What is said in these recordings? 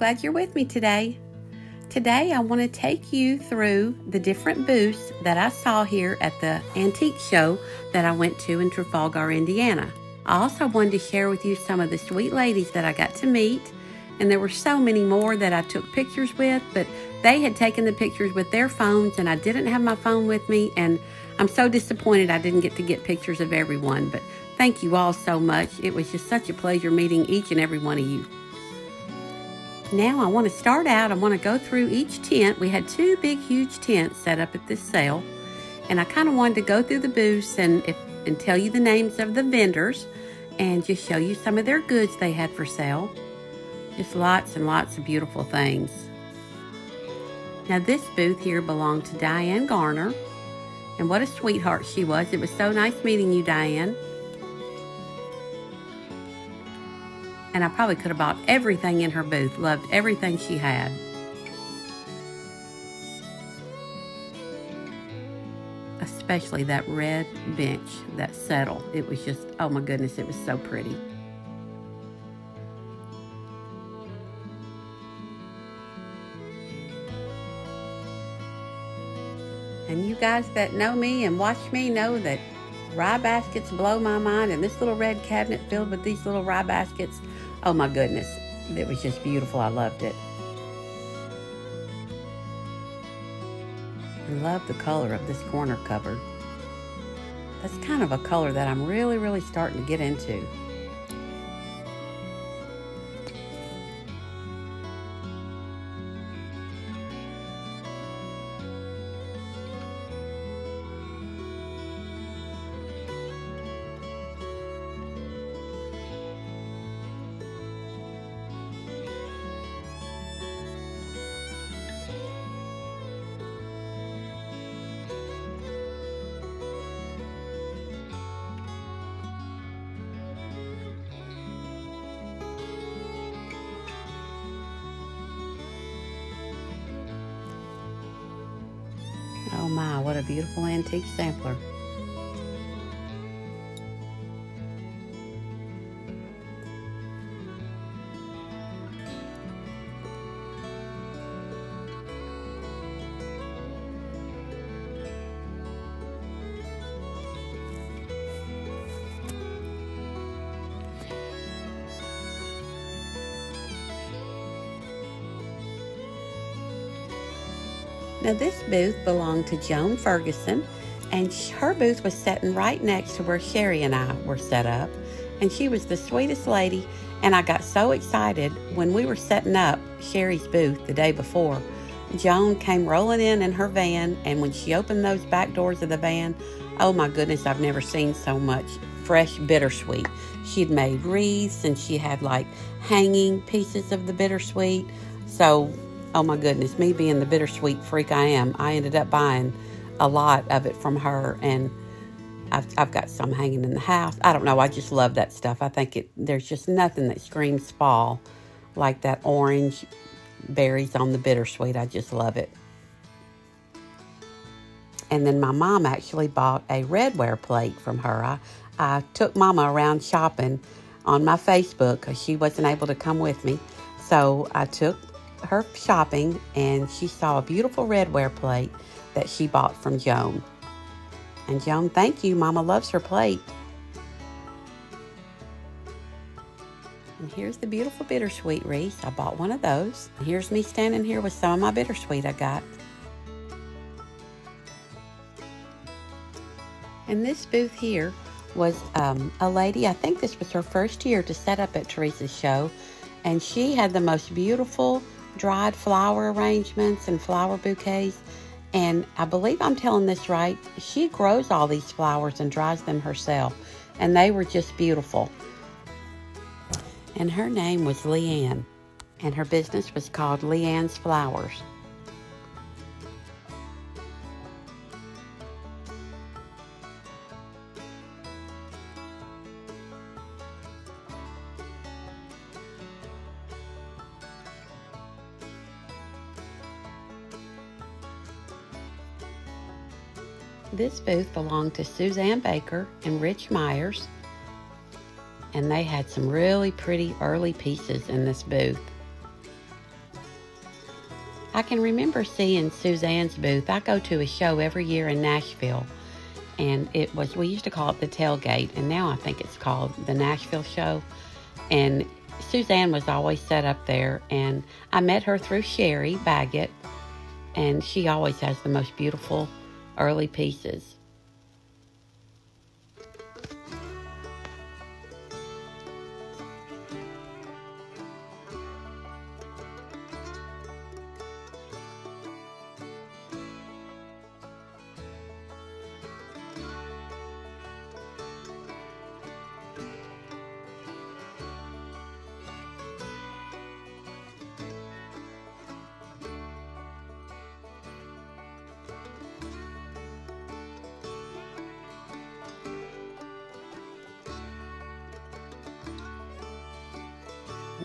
glad you're with me today. Today I want to take you through the different booths that I saw here at the antique show that I went to in Trafalgar, Indiana. I also wanted to share with you some of the sweet ladies that I got to meet, and there were so many more that I took pictures with, but they had taken the pictures with their phones and I didn't have my phone with me, and I'm so disappointed I didn't get to get pictures of everyone, but thank you all so much. It was just such a pleasure meeting each and every one of you. Now I want to start out, I want to go through each tent. We had two big huge tents set up at this sale, and I kind of wanted to go through the booths and tell you the names of the vendors and just show you some of their goods they had for sale. Just lots and lots of beautiful things. Now this booth here belonged to Diane Garner, and what a sweetheart she was. It was so nice meeting you, Diane. And I probably could have bought everything in her booth. Loved everything she had. Especially that red bench, that settle. It was just, oh my goodness, it was so pretty. And you guys that know me and watch me know that rye baskets blow my mind, and this little red cabinet filled with these little rye baskets, oh my goodness, it was just beautiful. I loved it. I love the color of this corner cupboard. That's kind of a color that I'm really starting to get into. Oh my, what a beautiful antique sampler. Now this booth belonged to Joan Ferguson, and her booth was sitting right next to where Sherry and I were set up, and she was the sweetest lady, and I got so excited when we were setting up Sherry's booth the day before. Joan came rolling in her van, and when she opened those back doors of the van, oh my goodness, I've never seen so much fresh bittersweet. She'd made wreaths, and she had like hanging pieces of the bittersweet. So oh my goodness, me being the bittersweet freak I am, I ended up buying a lot of it from her, and I've got some hanging in the house. I don't know, I just love that stuff. I think there's just nothing that screams fall like that orange berries on the bittersweet. I just love it. And then my mom actually bought a redware plate from her. I took Mama around shopping on my Facebook because she wasn't able to come with me. So I took her shopping, and she saw a beautiful redware plate that she bought from Joan. And Joan, thank you. Mama loves her plate. And here's the beautiful bittersweet wreath. I bought one of those. And here's me standing here with some of my bittersweet I got. And this booth here was a lady, I think this was her first year to set up at Teresa's show, and she had the most beautiful dried flower arrangements and flower bouquets, and I believe I'm telling this right, she grows all these flowers and dries them herself, and they were just beautiful. And her name was Leanne, and her business was called Leanne's Flowers. This booth belonged to Suzanne Baker and Rich Myers, and they had some really pretty early pieces in this booth. I can remember seeing Suzanne's booth. I go to a show every year in Nashville, and we used to call it the Tailgate, and now I think it's called the Nashville Show. And Suzanne was always set up there, and I met her through Sherry Baggett, and she always has the most beautiful early pieces.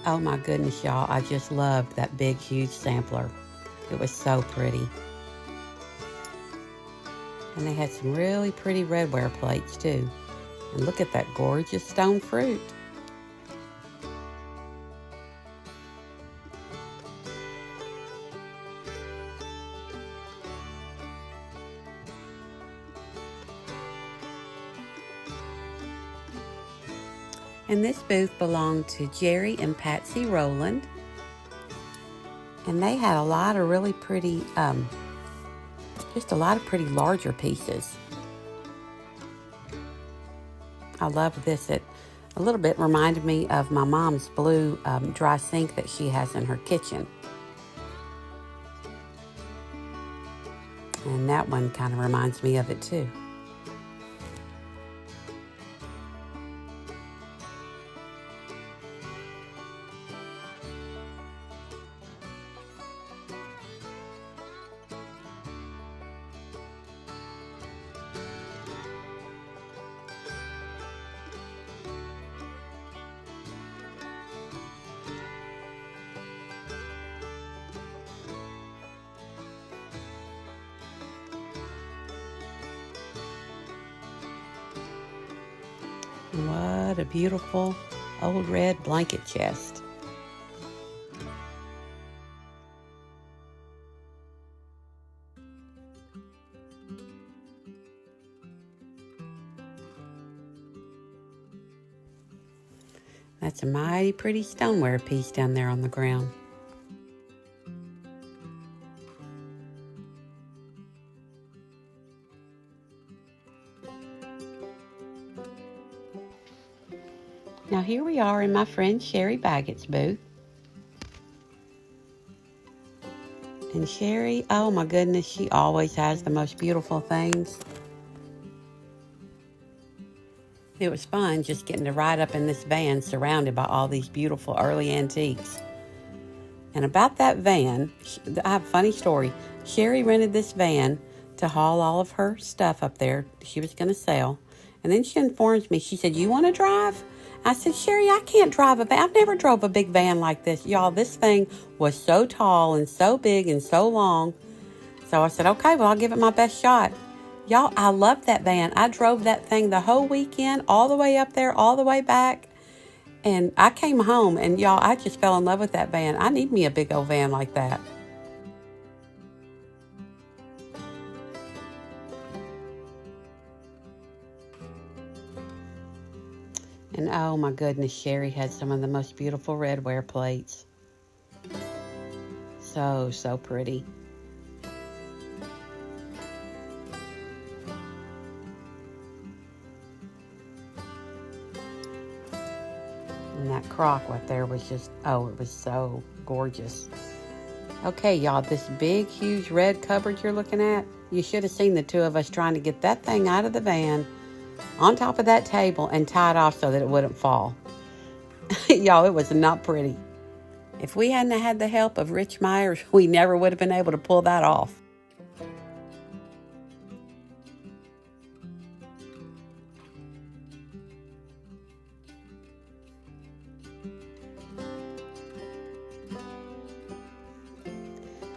Oh my goodness, y'all, I just loved that big, huge sampler. It was so pretty. And they had some really pretty redware plates too. And look at that gorgeous stone fruit. And this booth belonged to Jerry and Patsy Rowland. And they had a lot of really pretty, just a lot of pretty larger pieces. I love this. It a little bit reminded me of my mom's blue dry sink that she has in her kitchen. And that one kind of reminds me of it too. What a beautiful old red blanket chest. That's a mighty pretty stoneware piece down there on the ground. Now here we are in my friend Sherry Baggett's booth. And Sherry, oh my goodness, she always has the most beautiful things. It was fun just getting to ride up in this van surrounded by all these beautiful early antiques. And about that van, I have a funny story. Sherry rented this van to haul all of her stuff up there she was going to sell. And then she informs me, she said, "You want to drive?" I said, "Sherry, I can't drive a van. I've never drove a big van like this." Y'all, this thing was so tall and so big and so long. So I said, "Okay, well, I'll give it my best shot." Y'all, I loved that van. I drove that thing the whole weekend, all the way up there, all the way back. And I came home, and y'all, I just fell in love with that van. I need me a big old van like that. And oh my goodness, Sherry had some of the most beautiful redware plates. So, so pretty. And that crock right there was just, oh, it was so gorgeous. Okay, y'all, this big, huge red cupboard you're looking at, you should have seen the two of us trying to get that thing out of the van on top of that table and tie it off so that it wouldn't fall. Y'all, it was not pretty. If we hadn't had the help of Rich Myers, we never would have been able to pull that off.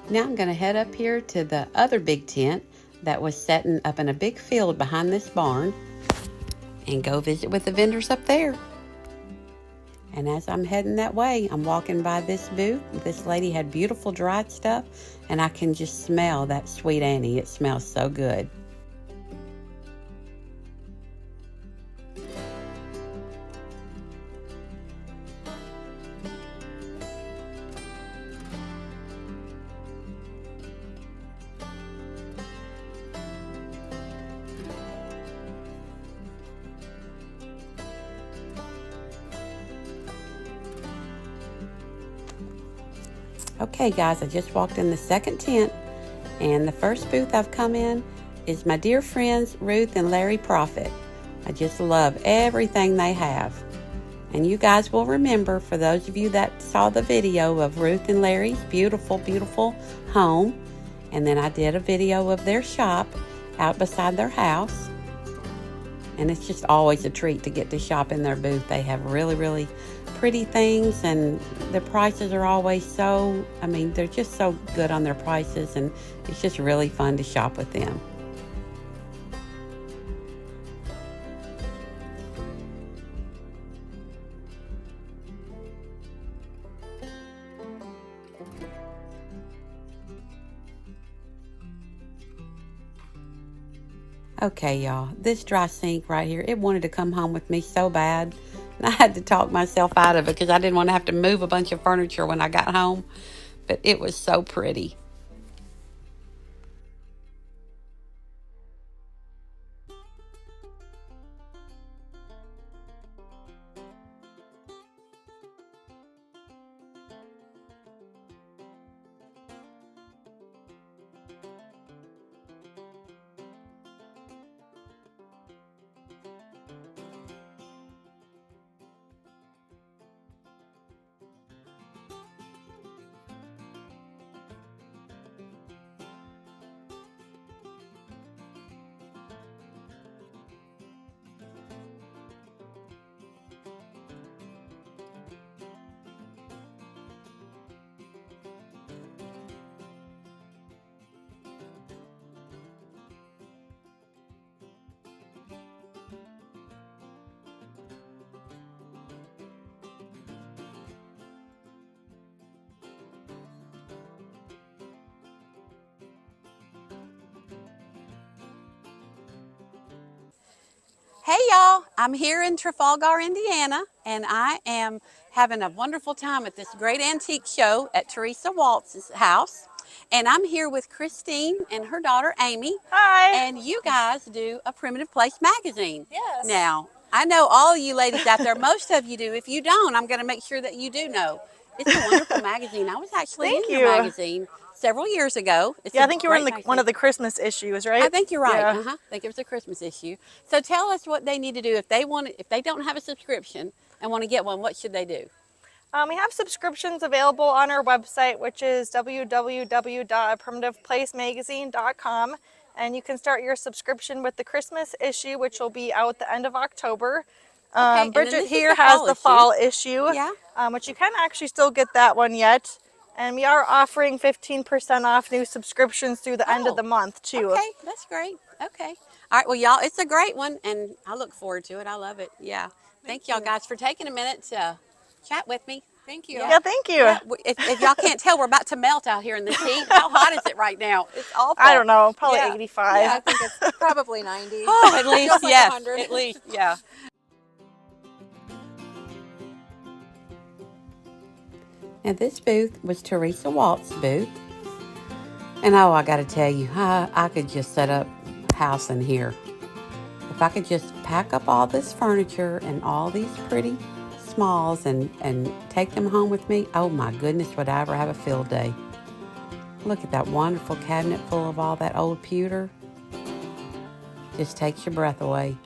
Now I'm going to head up here to the other big tent that was setting up in a big field behind this barn and go visit with the vendors up there. And as I'm heading that way, I'm walking by this booth. This lady had beautiful dried stuff, and I can just smell that Sweet Annie. It smells so good. Okay guys, I just walked in the second tent, and the first booth I've come in is my dear friends Ruth and Larry Prophet. I just love everything they have. And you guys will remember, for those of you that saw the video of Ruth and Larry's beautiful, beautiful home, and then I did a video of their shop out beside their house. And it's just always a treat to get to shop in their booth. They have really, really pretty things, and the prices are always so, they're just so good on their prices, and it's just really fun to shop with them. Okay, y'all, this dry sink right here, it wanted to come home with me so bad. And I had to talk myself out of it because I didn't want to have to move a bunch of furniture when I got home. But it was so pretty. Hey y'all, I'm here in Trafalgar, Indiana, and I am having a wonderful time at this great antique show at Teresa Waltz's house. And I'm here with Christine and her daughter Amy. Hi. And you guys do a Primitive Place magazine. Yes. Now, I know all you ladies out there, most of you do. If you don't, I'm going to make sure that you do know. It's a wonderful magazine. I was actually Thank in your you. magazine several years ago. It's Yeah, a I think you were in great one magazine. of the Christmas issues, right? I think you're right. Yeah. I think it was a Christmas issue. So tell us what they need to do if they don't have a subscription and want to get one. What should they do? We have subscriptions available on our website, which is www.primitiveplacemagazine.com, and you can start your subscription with the Christmas issue, which will be out the end of October. Okay, and then Bridget this is here the has fall the issue. fall issue, Yeah. Which you can actually still get that one yet. And we are offering 15% off new subscriptions through the end of the month, too. Okay, that's great. Okay. All right, well, y'all, it's a great one, and I look forward to it. I love it. Yeah. Thank y'all guys for taking a minute to chat with me. Thank you. Yeah, thank you. Yeah, if y'all can't tell, we're about to melt out here in this heat. How hot is it right now? It's awful. I don't know, probably Yeah. 85. Yeah, I think it's probably 90. Oh, at least, Feels like yes. 100. At least, yeah. Now, this booth was Teresa Waltz's booth. And oh, I got to tell you, I could just set up house in here. If I could just pack up all this furniture and all these pretty smalls and take them home with me, oh my goodness, would I ever have a field day. Look at that wonderful cabinet full of all that old pewter. Just takes your breath away.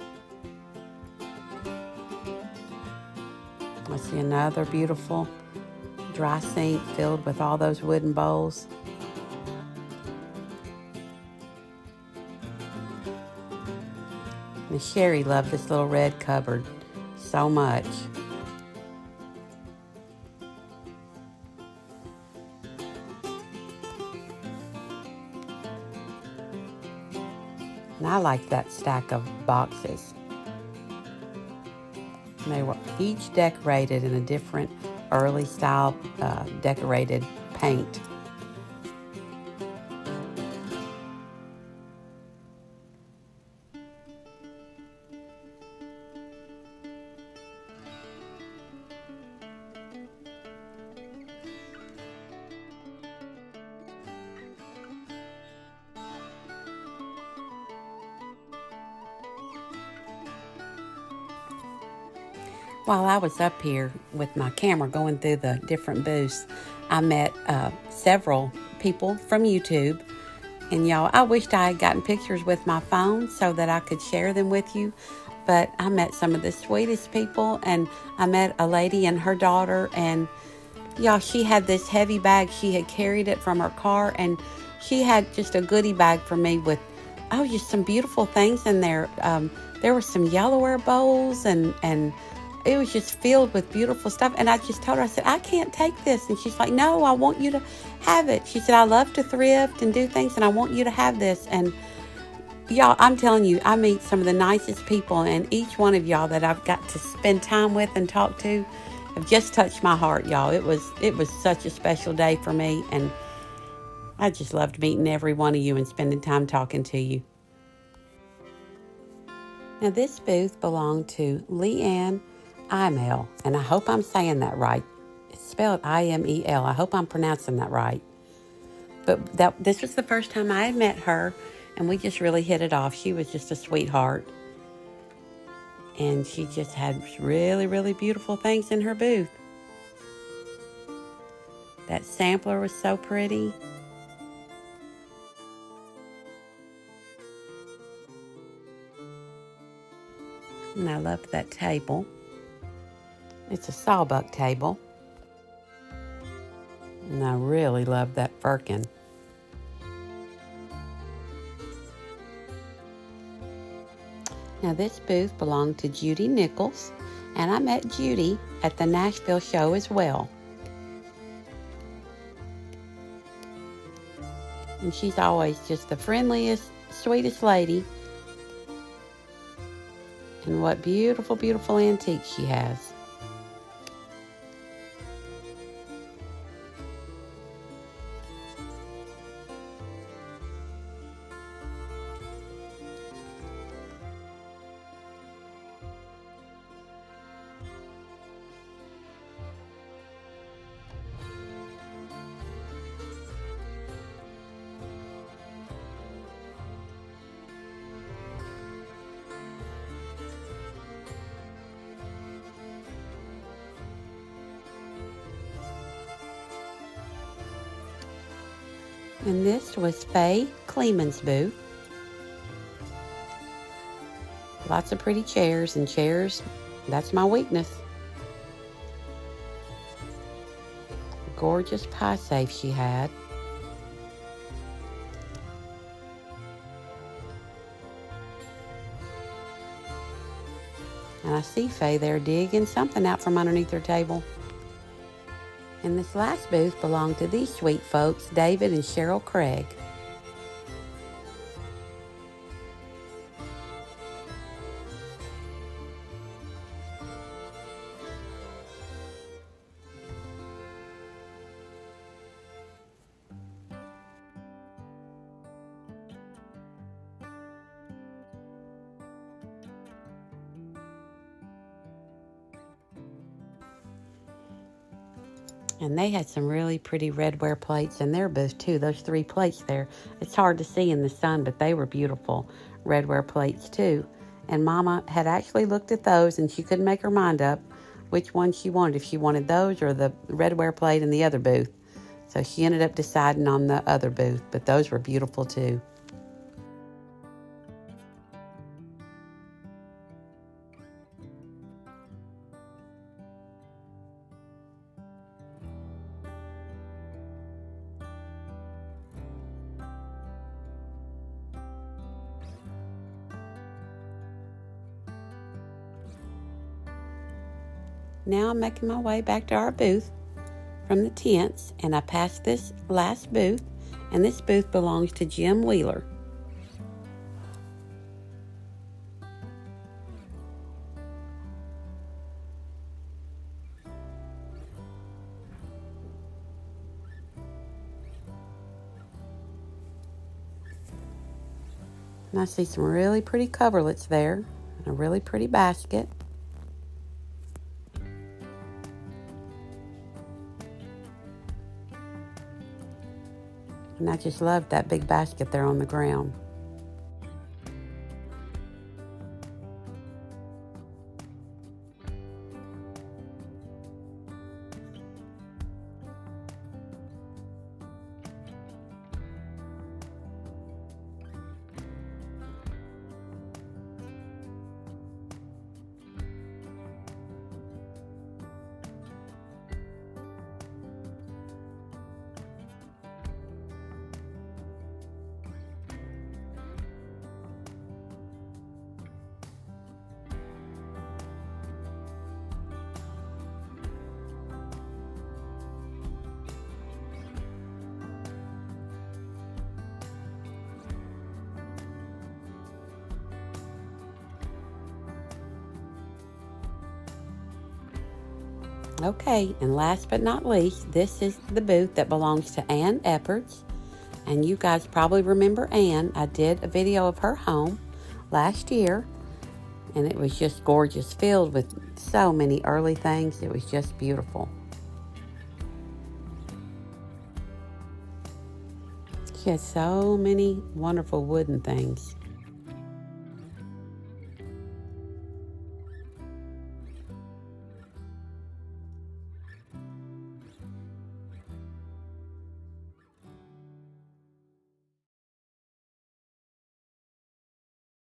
I see another beautiful dry sink filled with all those wooden bowls. And Sherry loved this little red cupboard so much. And I like that stack of boxes. And they were each decorated in a different early style decorated paint. While I was up here with my camera going through the different booths, I met several people from YouTube. And y'all, I wished I had gotten pictures with my phone so that I could share them with you. But I met some of the sweetest people, and I met a lady and her daughter, and y'all, she had this heavy bag. She had carried it from her car, and she had just a goodie bag for me with, just some beautiful things in there. There were some yellowware bowls, and it was just filled with beautiful stuff. And I just told her, I said, I can't take this. And she's like, no, I want you to have it. She said, I love to thrift and do things, and I want you to have this. And y'all, I'm telling you, I meet some of the nicest people, and each one of y'all that I've got to spend time with and talk to have just touched my heart, y'all. It was such a special day for me, and I just loved meeting every one of you and spending time talking to you. Now, this booth belonged to Leanne Imel, and I hope I'm saying that right. It's spelled I-M-E-L. I hope I'm pronouncing that right. But this was the first time I had met her, and we just really hit it off. She was just a sweetheart, and she just had really, really beautiful things in her booth. That sampler was so pretty. And I loved that table. It's a sawbuck table. And I really love that firkin. Now, this booth belonged to Judy Nichols, and I met Judy at the Nashville show as well. And she's always just the friendliest, sweetest lady. And what beautiful, beautiful antiques she has. And this was Faye Kleeman's booth. Lots of pretty chairs, and chairs, that's my weakness. Gorgeous pie safe she had. And I see Faye there digging something out from underneath her table. And this last booth belonged to these sweet folks, David and Cheryl Craig. And they had some really pretty redware plates in their booth too. Those 3 plates there. It's hard to see in the sun, but they were beautiful redware plates too. And Mama had actually looked at those, and she couldn't make her mind up which one she wanted, if she wanted those or the redware plate in the other booth. So she ended up deciding on the other booth, but those were beautiful too. Now I'm making my way back to our booth from the tents, and I passed this last booth, and this booth belongs to Jim Wheeler. And I see some really pretty coverlets there and a really pretty basket. And I just love that big basket there on the ground. Okay, and last but not least, this is the booth that belongs to Ann Epperts. And you guys probably remember Ann. I did a video of her home last year, and it was just gorgeous, filled with so many early things. It was just beautiful. She has so many wonderful wooden things.